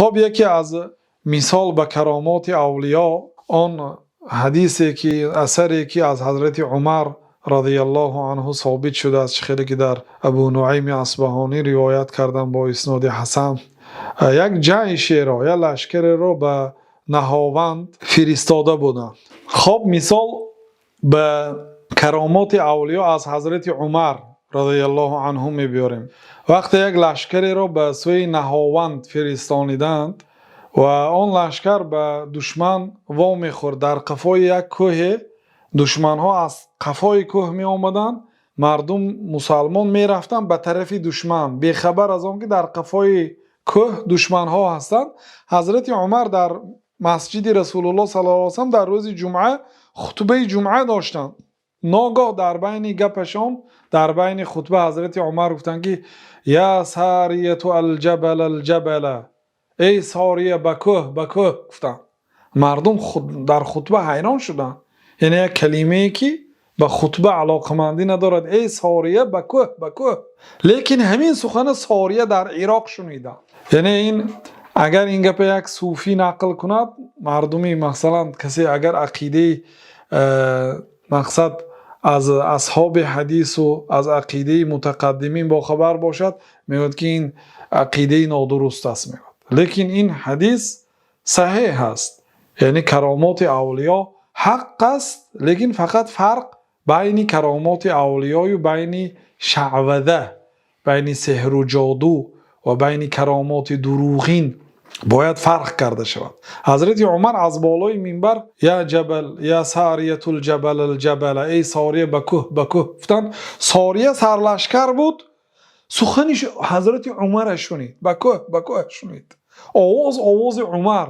خب یکی از مثال به کرامات اولیا آن حدیثی که اثری که از حضرت عمر رضی الله عنه ثابت شده است، خیلی که در ابو نعیم اصبهانی روایت کردن با اسناد حسن. یک جیش را یا لشکر را به نهاوند فرستاده بودند. خب مثال به کرامات اولیا از حضرت عمر رضی الله عنه میبیاریم. وقتی یک لشکر را به سوی نهاوند فرستانیدند و آن لشکر به دشمن وامی خورد، در قفای یک کوه دشمن ها از قفای کوه می آمدند، مردم مسلمان می رفتند به طرف دشمن بی خبر از آن که در قفای کوه دشمن ها هستند. حضرت عمر در مسجد رسول الله صلی الله علیه و سلم در روز جمعه خطبه جمعه داشتند. ناگاه در بین گپشان در بین خطبه حضرت عمر گفتند که یا ساریه الجبل الجبل، ای ساریه بکوه بکوه گفتند. مردم در خطبه حیران شدند، یعنی یک کلمه ای که به خطبه علاقمندی ندارد، ای ساریه بکوه بکوه. لیکن همین سخن ساریه در عراق شنیدند. یعنی این اگر این گپ یک صوفی نقل کند، مردمی مثلا کسی اگر عقیده مقصد از اصحاب حدیث و از عقیده متقدمین با خبر باشد، میگوید که این عقیده نادرست است میگوید. لیکن این حدیث صحیح است، یعنی کرامات اولیا حق است، لیکن فقط فرق بین کرامات اولیا و بین شعوذه، بین سحر و جادو و بین کرامات دروغین باید فرق کرده شود. حضرت عمر از بالای منبر یا جبل یا ساریه الجبل الجبل، ای ساریه بکوه بکوه گفتن. ساریه سرلشکر بود، سخنش حضرت عمر شنید، بکوه بکوه شنید، آواز عمر.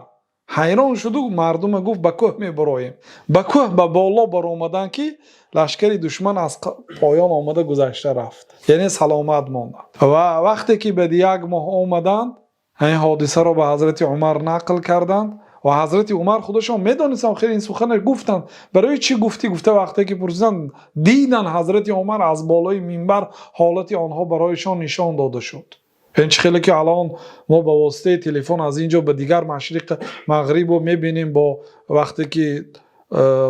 حیران شد و مردم گفت بکوه میبرایم. بکوه به بالا بر آمدن که لشکر دشمن از پایان آمده گذشته رفت، یعنی سلامت ماند. و وقتی که به یک ماه آمدند این حادثه را به حضرت عمر نقل کردند و حضرت عمر خودشان میدانستند خیر این سخن گفتند. برای چی گفتی؟ گفته وقتی که پرسیدند دیدن حضرت عمر از بالای منبر حالت آنها برایشان نشان داده شد. این خیلی که الان ما با واسطه تلفن از اینجا به دیگر مشرق مغرب رو میبینیم، با وقتی که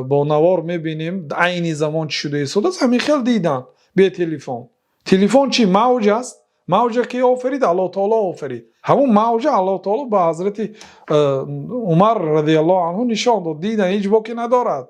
با نوار میبینیم عین زمان چی شده است، همین خیلی دیدن به تلفن. تلفن چی موج است؟ موج که آفرید الله تعالی آفرید، همون موج الله تعالی به حضرت عمر رضی الله عنه نشان داد، دیدن هیچ باکی ندارد.